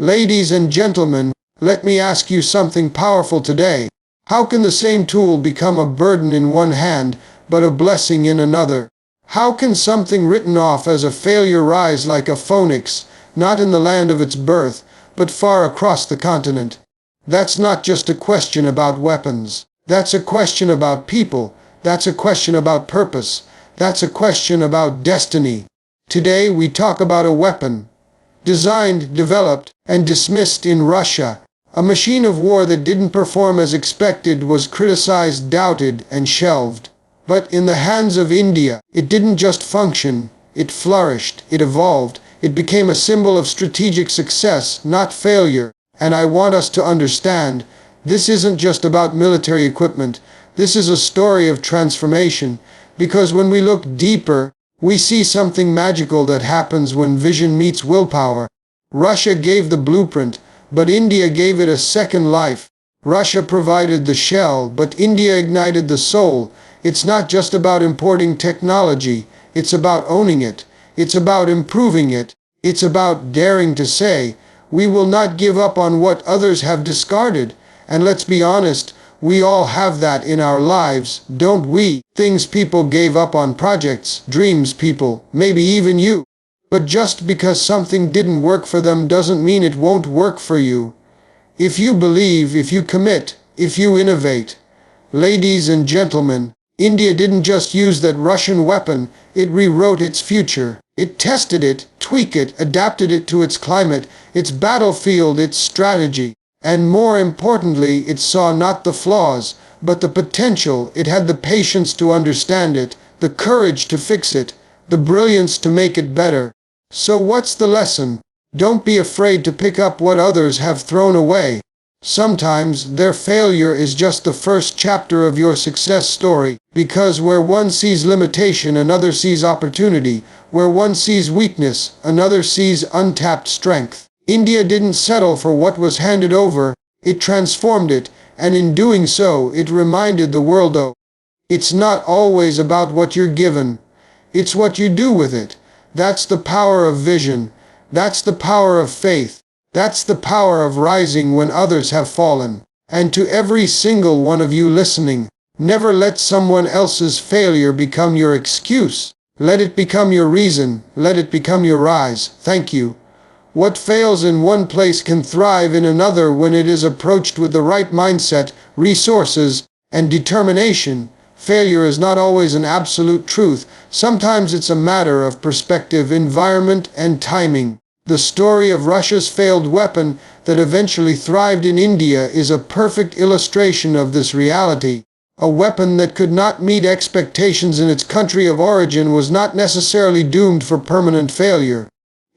Ladies and gentlemen, let me ask you something powerful today. How can the same tool become a burden in one hand, but a blessing in another? How can something written off as a failure rise like a phoenix, not in the land of its birth, but far across the continent? That's not just a question about weapons. That's a question about people. That's a question about purpose. That's a question about destiny. Today we talk about a weapon, designed, developed, and dismissed in Russia. A machine of war that didn't perform as expected, was criticized, doubted, and shelved. But in the hands of India, it didn't just function, it flourished, it evolved, it became a symbol of strategic success, not failure. And I want us to understand, this isn't just about military equipment, this is a story of transformation, because when we look deeper, we see something magical that happens when vision meets willpower. Russia gave the blueprint, but India gave it a second life. Russia provided the shell, but India ignited the soul. It's not just about importing technology, it's about owning it. It's about improving it. It's about daring to say, we will not give up on what others have discarded. And let's be honest, we all have that in our lives, don't we? Things people gave up on, projects, dreams people, maybe even you. But just because something didn't work for them doesn't mean it won't work for you. If you believe, if you commit, if you innovate. Ladies and gentlemen, India didn't just use that Russian weapon, it rewrote its future. It tested it, tweaked it, adapted it to its climate, its battlefield, its strategy. And more importantly, it saw not the flaws, but the potential. It had the patience to understand it, the courage to fix it, the brilliance to make it better. So what's the lesson? Don't be afraid to pick up what others have thrown away. Sometimes their failure is just the first chapter of your success story, because where one sees limitation, another sees opportunity. Where one sees weakness, another sees untapped strength. India didn't settle for what was handed over, it transformed it, and in doing so, it reminded the world, oh, it's not always about what you're given, it's what you do with it. That's the power of vision. That's the power of faith. That's the power of rising when others have fallen. And to every single one of you listening, never let someone else's failure become your excuse. Let it become your reason. Let it become your rise. Thank you. What fails in one place can thrive in another when it is approached with the right mindset, resources, and determination. Failure is not always an absolute truth. Sometimes it's a matter of perspective, environment, and timing. The story of Russia's failed weapon that eventually thrived in India is a perfect illustration of this reality. A weapon that could not meet expectations in its country of origin was not necessarily doomed for permanent failure.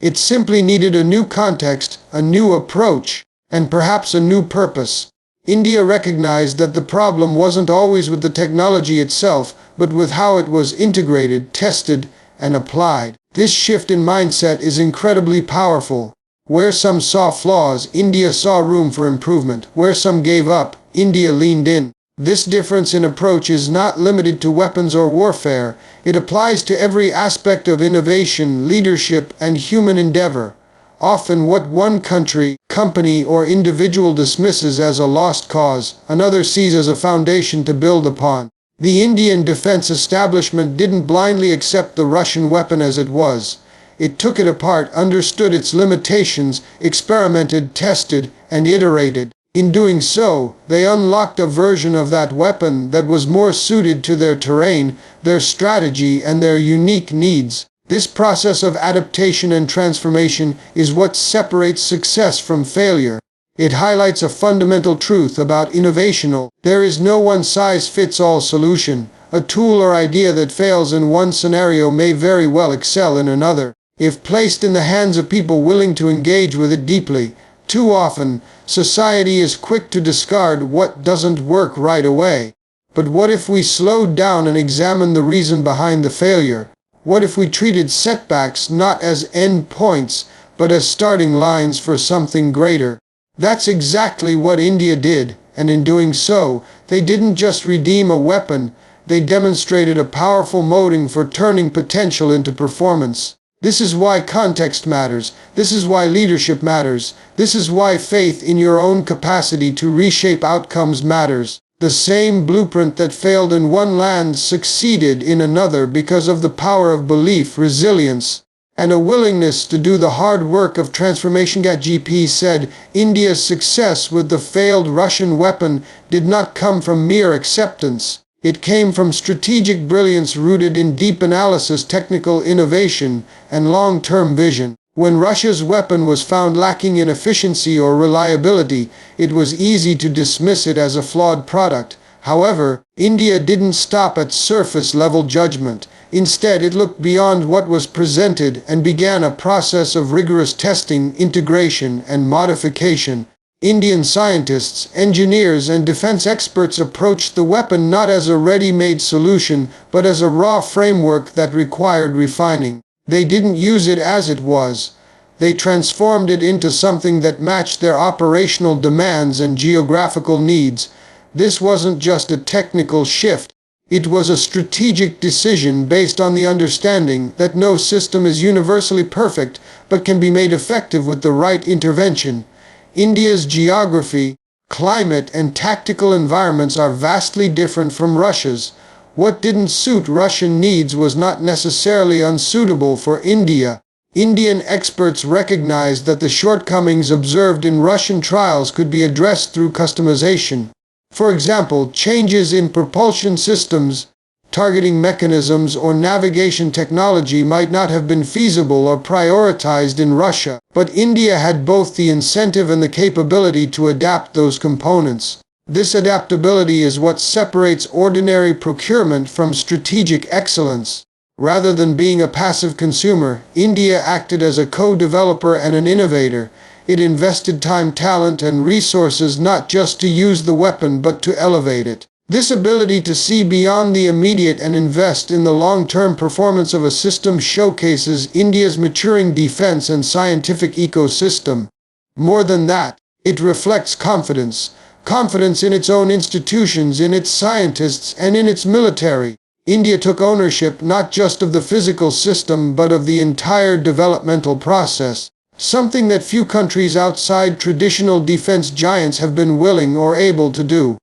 It simply needed a new context, a new approach, and perhaps a new purpose. India recognized that the problem wasn't always with the technology itself, but with how it was integrated, tested, and applied. This shift in mindset is incredibly powerful. Where some saw flaws, India saw room for improvement. Where some gave up, India leaned in. This difference in approach is not limited to weapons or warfare. It applies to every aspect of innovation, leadership, and human endeavor. Often what one country, company, or individual dismisses as a lost cause, another sees as a foundation to build upon. The Indian defense establishment didn't blindly accept the Russian weapon as it was. It took it apart, understood its limitations, experimented, tested, and iterated. In doing so, they unlocked a version of that weapon that was more suited to their terrain, their strategy, and their unique needs. This process of adaptation and transformation is what separates success from failure. It highlights a fundamental truth about innovation. There is no one-size-fits-all solution. A tool or idea that fails in one scenario may very well excel in another, if placed in the hands of people willing to engage with it deeply. Too often, society is quick to discard what doesn't work right away. But what if we slowed down and examined the reason behind the failure? What if we treated setbacks not as end points, but as starting lines for something greater? That's exactly what India did, and in doing so, they didn't just redeem a weapon, they demonstrated a powerful molding for turning potential into performance. This is why context matters. This is why leadership matters. This is why faith in your own capacity to reshape outcomes matters. The same blueprint that failed in one land succeeded in another because of the power of belief, resilience, and a willingness to do the hard work of transformation. GP said India's success with the failed Russian weapon did not come from mere acceptance. It came from strategic brilliance rooted in deep analysis, technical innovation, and long-term vision. When Russia's weapon was found lacking in efficiency or reliability, it was easy to dismiss it as a flawed product. However, India didn't stop at surface-level judgment. Instead, it looked beyond what was presented and began a process of rigorous testing, integration, and modification. Indian scientists, engineers, and defense experts approached the weapon not as a ready-made solution, but as a raw framework that required refining. They didn't use it as it was. They transformed it into something that matched their operational demands and geographical needs. This wasn't just a technical shift. It was a strategic decision based on the understanding that no system is universally perfect, but can be made effective with the right intervention. India's geography, climate, and tactical environments are vastly different from Russia's. What didn't suit Russian needs was not necessarily unsuitable for India. Indian experts recognized that the shortcomings observed in Russian trials could be addressed through customization. For example, changes in propulsion systems, targeting mechanisms, or navigation technology might not have been feasible or prioritized in Russia, but India had both the incentive and the capability to adapt those components. This adaptability is what separates ordinary procurement from strategic excellence. Rather than being a passive consumer, India acted as a co-developer and an innovator. It invested time, talent, and resources not just to use the weapon but to elevate it. This ability to see beyond the immediate and invest in the long-term performance of a system showcases India's maturing defense and scientific ecosystem. More than that, it reflects confidence. Confidence in its own institutions, in its scientists, and in its military. India took ownership not just of the physical system but of the entire developmental process, something that few countries outside traditional defense giants have been willing or able to do.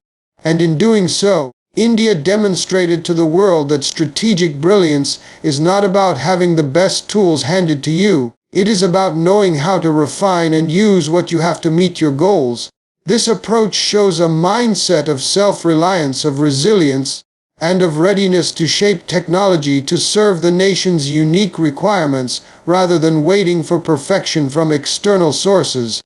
And in doing so, India demonstrated to the world that strategic brilliance is not about having the best tools handed to you. It is about knowing how to refine and use what you have to meet your goals. This approach shows a mindset of self-reliance, of resilience, and of readiness to shape technology to serve the nation's unique requirements rather than waiting for perfection from external sources.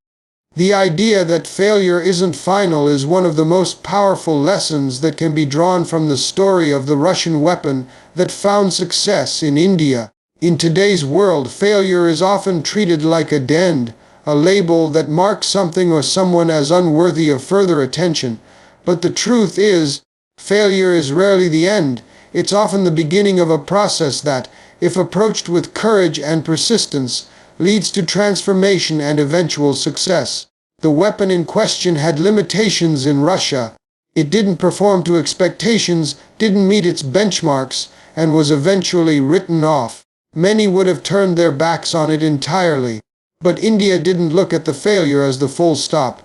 The idea that failure isn't final is one of the most powerful lessons that can be drawn from the story of the Russian weapon that found success in India. In today's world, failure is often treated like a dead end, a label that marks something or someone as unworthy of further attention. But the truth is, failure is rarely the end. It's often the beginning of a process that, if approached with courage and persistence, leads to transformation and eventual success. The weapon in question had limitations in Russia. It didn't perform to expectations, didn't meet its benchmarks, and was eventually written off. Many would have turned their backs on it entirely. But India didn't look at the failure as the full stop.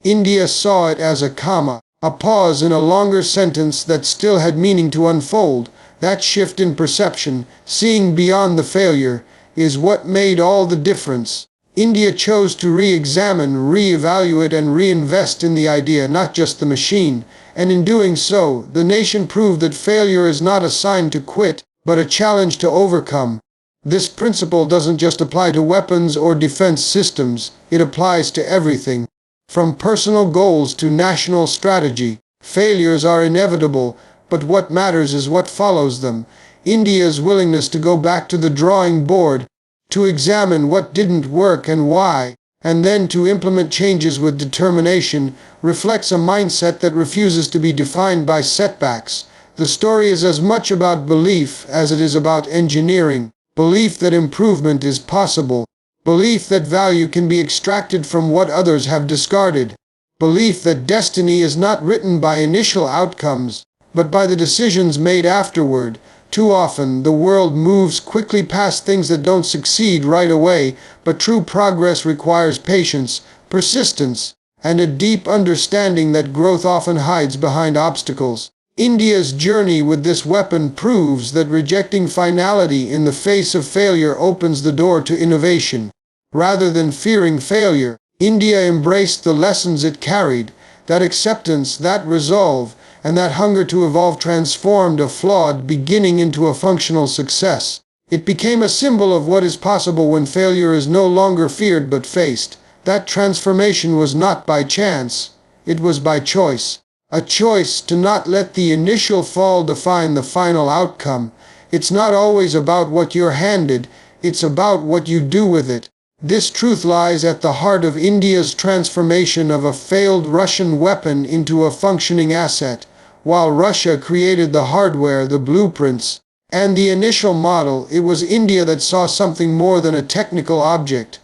India saw it as a comma, a pause in a longer sentence that still had meaning to unfold. That shift in perception, seeing beyond the failure, is what made all the difference. India chose to re-examine, re-evaluate, and reinvest in the idea, not just the machine, and in doing so, the nation proved that failure is not a sign to quit, but a challenge to overcome. This principle doesn't just apply to weapons or defense systems, it applies to everything. From personal goals to national strategy, failures are inevitable, but what matters is what follows them. India's willingness to go back to the drawing board, to examine what didn't work and why, and then to implement changes with determination, reflects a mindset that refuses to be defined by setbacks. The story is as much about belief as it is about engineering. Belief that improvement is possible. Belief that value can be extracted from what others have discarded. Belief that destiny is not written by initial outcomes, but by the decisions made afterward. Too often, the world moves quickly past things that don't succeed right away, but true progress requires patience, persistence, and a deep understanding that growth often hides behind obstacles. India's journey with this weapon proves that rejecting finality in the face of failure opens the door to innovation. Rather than fearing failure, India embraced the lessons it carried. That acceptance, that resolve, and that hunger to evolve transformed a flawed beginning into a functional success. It became a symbol of what is possible when failure is no longer feared but faced. That transformation was not by chance, it was by choice. A choice to not let the initial fall define the final outcome. It's not always about what you're handed, it's about what you do with it. This truth lies at the heart of India's transformation of a failed Russian weapon into a functioning asset. While Russia created the hardware, the blueprints, and the initial model, it was India that saw something more than a technical object.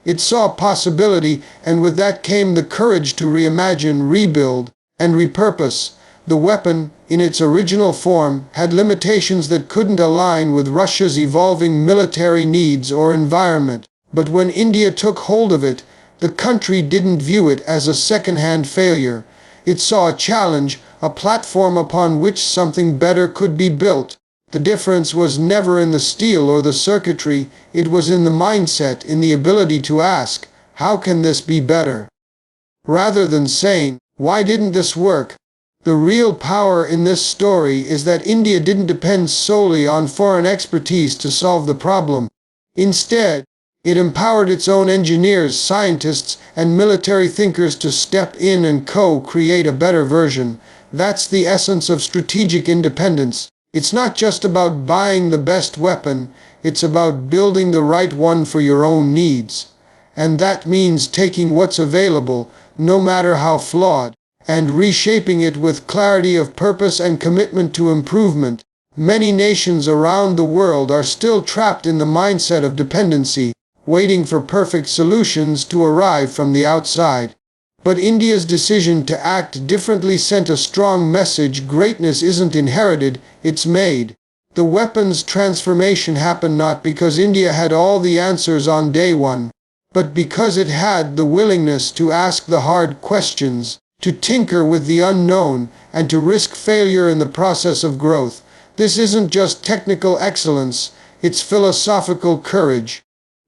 It saw possibility, and with that came the courage to reimagine, rebuild, and repurpose. The weapon, in its original form, had limitations that couldn't align with Russia's evolving military needs or environment. But when India took hold of it, the country didn't view it as a second-hand failure. It saw a challenge, a platform upon which something better could be built. The difference was never in the steel or the circuitry, it was in the mindset, in the ability to ask, how can this be better? Rather than saying, why didn't this work? The real power in this story is that India didn't depend solely on foreign expertise to solve the problem. Instead, it empowered its own engineers, scientists, and military thinkers to step in and co-create a better version. That's the essence of strategic independence. It's not just about buying the best weapon, it's about building the right one for your own needs. And that means taking what's available, no matter how flawed, and reshaping it with clarity of purpose and commitment to improvement. Many nations around the world are still trapped in the mindset of dependency, waiting for perfect solutions to arrive from the outside. But India's decision to act differently sent a strong message: greatness isn't inherited, it's made. The weapon's transformation happened not because India had all the answers on day one, but because it had the willingness to ask the hard questions, to tinker with the unknown, and to risk failure in the process of growth. This isn't just technical excellence, it's philosophical courage.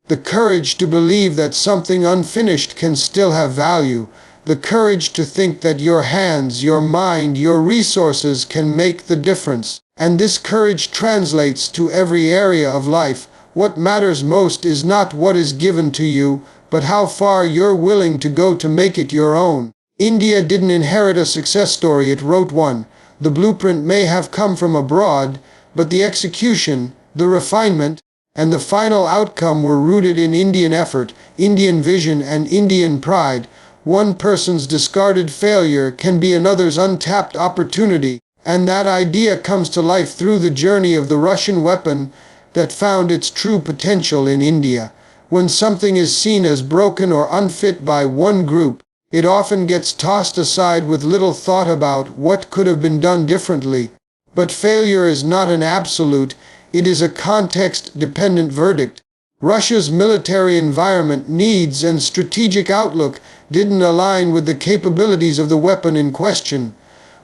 The courage to believe that something unfinished can still have value. The courage to think that your hands, your mind, your resources can make the difference. And this courage translates to every area of life. What matters most is not what is given to you, but how far you're willing to go to make it your own. India didn't inherit a success story, it wrote one. The blueprint may have come from abroad, but the execution, the refinement, and the final outcome were rooted in Indian effort, Indian vision, and Indian pride. One person's discarded failure can be another's untapped opportunity, and that idea comes to life through the journey of the Russian weapon that found its true potential in India. When something is seen as broken or unfit by one group, it often gets tossed aside with little thought about what could have been done differently. But failure is not an absolute, it is a context-dependent verdict. Russia's military environment, needs, and strategic outlook didn't align with the capabilities of the weapon in question,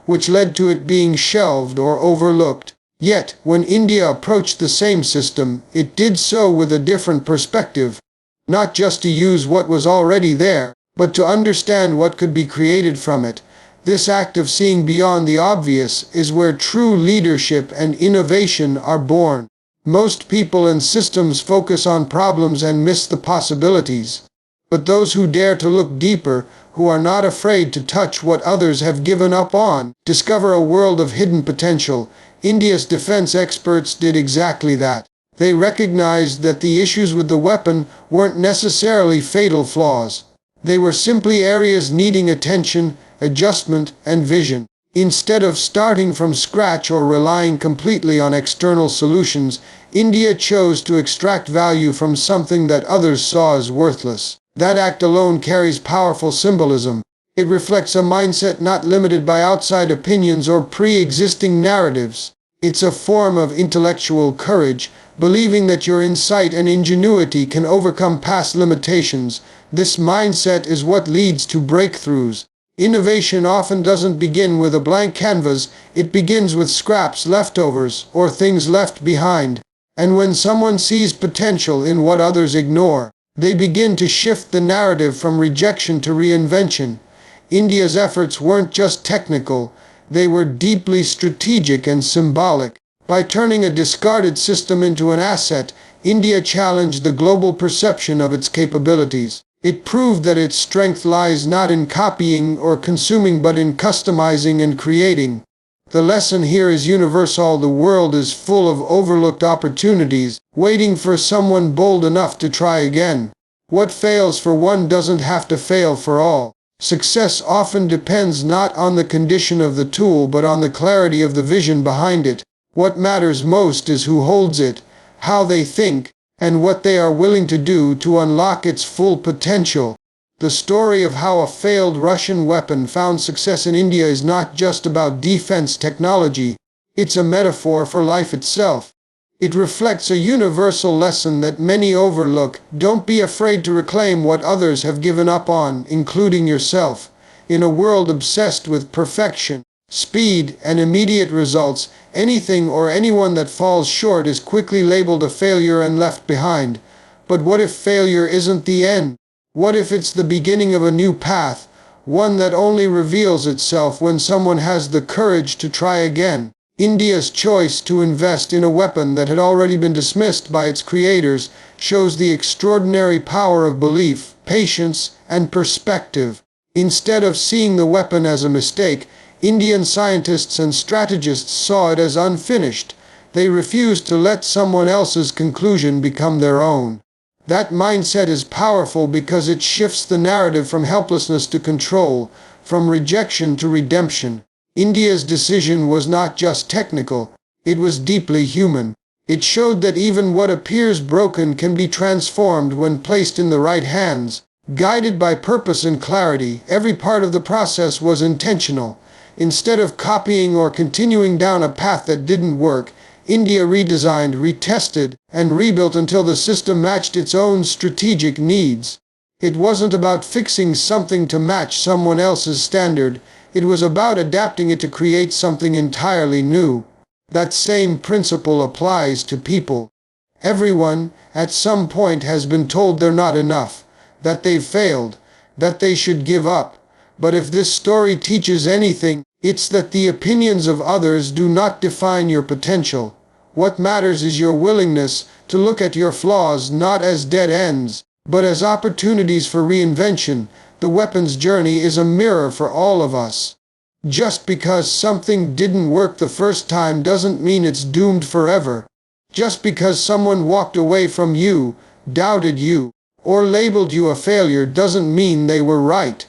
which led to it being shelved or overlooked. Yet, when India approached the same system, it did so with a different perspective. Not just to use what was already there, but to understand what could be created from it. This act of seeing beyond the obvious is where true leadership and innovation are born. Most people and systems focus on problems and miss the possibilities. But those who dare to look deeper, who are not afraid to touch what others have given up on, discover a world of hidden potential. India's defense experts did exactly that. They recognized that the issues with the weapon weren't necessarily fatal flaws. They were simply areas needing attention, adjustment, and vision. Instead of starting from scratch or relying completely on external solutions, India chose to extract value from something that others saw as worthless. That act alone carries powerful symbolism. It reflects a mindset not limited by outside opinions or pre-existing narratives. It's a form of intellectual courage, believing that your insight and ingenuity can overcome past limitations. This mindset is what leads to breakthroughs. Innovation often doesn't begin with a blank canvas, it begins with scraps, leftovers, or things left behind. And when someone sees potential in what others ignore, they begin to shift the narrative from rejection to reinvention. India's efforts weren't just technical, they were deeply strategic and symbolic. By turning a discarded system into an asset, India challenged the global perception of its capabilities. It proved that its strength lies not in copying or consuming but in customizing and creating. The lesson here is universal. The world is full of overlooked opportunities, waiting for someone bold enough to try again. What fails for one doesn't have to fail for all. Success often depends not on the condition of the tool but on the clarity of the vision behind it. What matters most is who holds it, how they think, and what they are willing to do to unlock its full potential. The story of how a failed Russian weapon found success in India is not just about defense technology, it's a metaphor for life itself. It reflects a universal lesson that many overlook. Don't be afraid to reclaim what others have given up on, including yourself. In a world obsessed with perfection, speed, and immediate results, anything or anyone that falls short is quickly labeled a failure and left behind. But what if failure isn't the end? What if it's the beginning of a new path, one that only reveals itself when someone has the courage to try again? India's choice to invest in a weapon that had already been dismissed by its creators shows the extraordinary power of belief, patience, and perspective. Instead of seeing the weapon as a mistake, Indian scientists and strategists saw it as unfinished. They refused to let someone else's conclusion become their own. That mindset is powerful because it shifts the narrative from helplessness to control, from rejection to redemption. India's decision was not just technical, it was deeply human. It showed that even what appears broken can be transformed when placed in the right hands. Guided by purpose and clarity, every part of the process was intentional. Instead of copying or continuing down a path that didn't work, India redesigned, retested, and rebuilt until the system matched its own strategic needs. It wasn't about fixing something to match someone else's standard, it was about adapting it to create something entirely new. That same principle applies to people. Everyone, at some point, has been told they're not enough, that they've failed, that they should give up. But if this story teaches anything, it's that the opinions of others do not define your potential. What matters is your willingness to look at your flaws not as dead ends, but as opportunities for reinvention. The weapon's journey is a mirror for all of us. Just because something didn't work the first time doesn't mean it's doomed forever. Just because someone walked away from you, doubted you, or labeled you a failure doesn't mean they were right.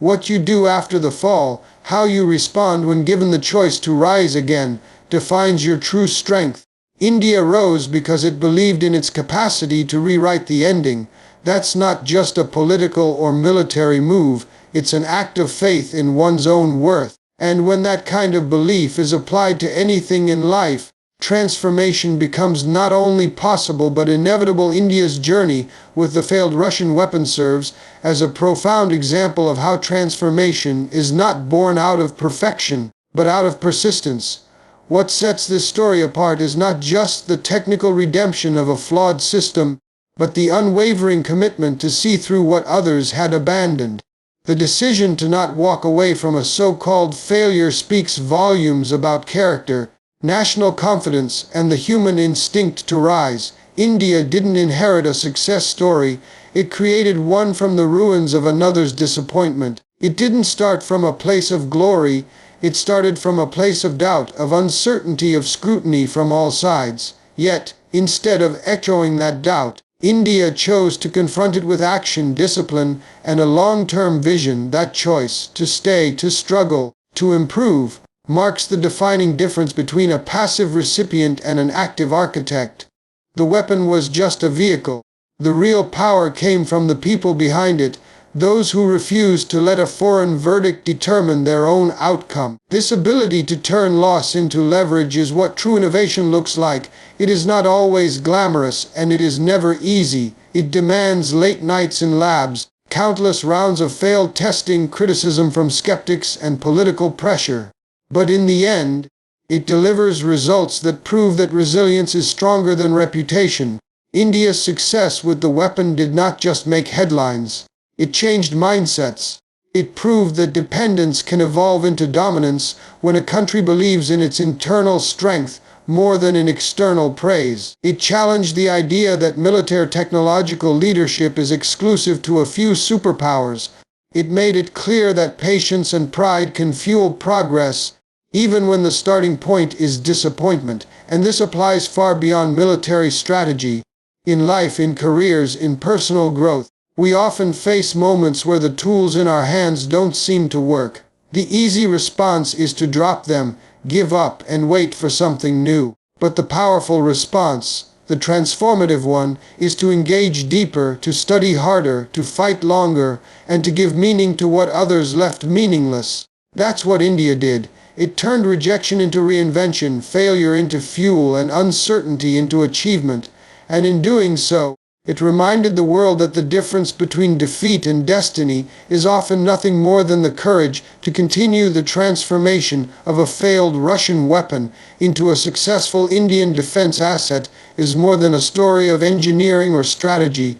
What you do after the fall, how you respond when given the choice to rise again, defines your true strength. India rose because it believed in its capacity to rewrite the ending. That's not just a political or military move, it's an act of faith in one's own worth. And when that kind of belief is applied to anything in life, transformation becomes not only possible but inevitable. India's journey with the failed Russian weapon serves as a profound example of how transformation is not born out of perfection, but out of persistence. What sets this story apart is not just the technical redemption of a flawed system, but the unwavering commitment to see through what others had abandoned. The decision to not walk away from a so-called failure speaks volumes about character, national confidence, and the human instinct to rise. India didn't inherit a success story, it created one from the ruins of another's disappointment. It didn't start from a place of glory, it started from a place of doubt, of uncertainty, of scrutiny from all sides. Yet, instead of echoing that doubt, India chose to confront it with action, discipline, and a long-term vision. That choice, to stay, to struggle, to improve, marks the defining difference between a passive recipient and an active architect. The weapon was just a vehicle. The real power came from the people behind it, those who refuse to let a foreign verdict determine their own outcome. This ability to turn loss into leverage is what true innovation looks like. It is not always glamorous, and it is never easy. It demands late nights in labs, countless rounds of failed testing, criticism from skeptics, and political pressure. But in the end, it delivers results that prove that resilience is stronger than reputation. India's success with the weapon did not just make headlines. It changed mindsets. It proved that dependence can evolve into dominance when a country believes in its internal strength more than in external praise. It challenged the idea that military technological leadership is exclusive to a few superpowers. It made it clear that patience and pride can fuel progress, even when the starting point is disappointment. And this applies far beyond military strategy. In life, in careers, in personal growth, we often face moments where the tools in our hands don't seem to work. The easy response is to drop them, give up, and wait for something new. But the powerful response, the transformative one, is to engage deeper, to study harder, to fight longer, and to give meaning to what others left meaningless. That's what India did. It turned rejection into reinvention, failure into fuel, and uncertainty into achievement. And in doing so, it reminded the world that the difference between defeat and destiny is often nothing more than the courage to continue the transformation of a failed Russian weapon into a successful Indian defense asset is more than a story of engineering or strategy.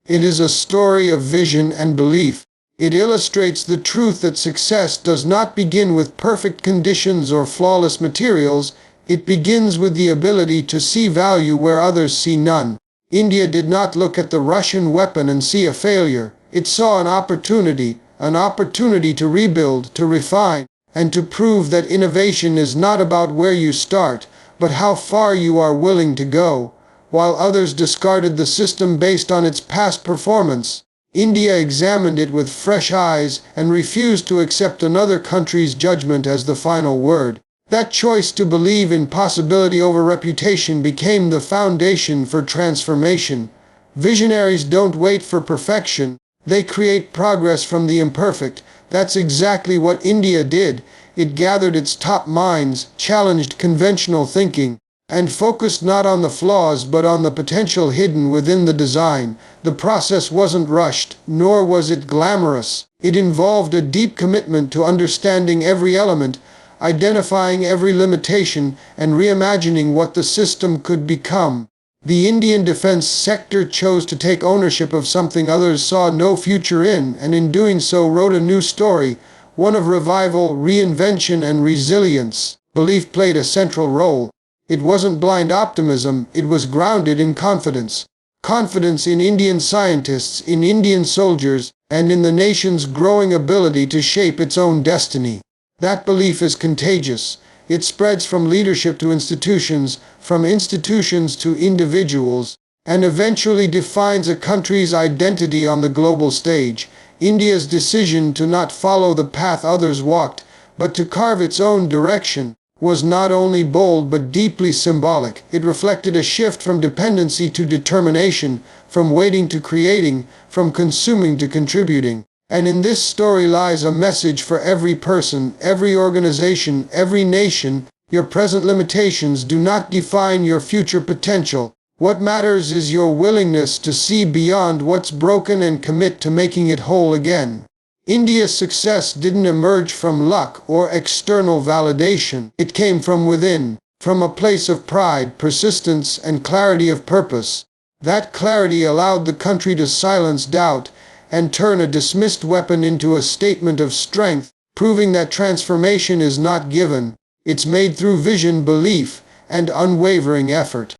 It is a story of vision and belief. It illustrates the truth that success does not begin with perfect conditions or flawless materials. It begins with the ability to see value where others see none. India did not look at the Russian weapon and see a failure. It saw an opportunity to rebuild, to refine, and to prove that innovation is not about where you start, but how far you are willing to go. While others discarded the system based on its past performance, India examined it with fresh eyes and refused to accept another country's judgment as the final word. That choice to believe in possibility over reputation became the foundation for transformation. Visionaries don't wait for perfection. They create progress from the imperfect. That's exactly what India did. It gathered its top minds, challenged conventional thinking, and focused not on the flaws but on the potential hidden within the design. The process wasn't rushed, nor was it glamorous. It involved a deep commitment to understanding every element, identifying every limitation, and reimagining what the system could become. The Indian defense sector chose to take ownership of something others saw no future in, and in doing so wrote a new story, one of revival, reinvention, and resilience. Belief played a central role. It wasn't blind optimism, it was grounded in confidence. Confidence in Indian scientists, in Indian soldiers, and in the nation's growing ability to shape its own destiny. That belief is contagious. It spreads from leadership to institutions, from institutions to individuals, and eventually defines a country's identity on the global stage. India's decision to not follow the path others walked, but to carve its own direction, was not only bold but deeply symbolic. It reflected a shift from dependency to determination, from waiting to creating, from consuming to contributing. And in this story lies a message for every person, every organization, every nation. Your present limitations do not define your future potential. What matters is your willingness to see beyond what's broken and commit to making it whole again. India's success didn't emerge from luck or external validation. It came from within, from a place of pride, persistence, and clarity of purpose. That clarity allowed the country to silence doubt and turn a dismissed weapon into a statement of strength, proving that transformation is not given, it's made through vision, belief, and unwavering effort.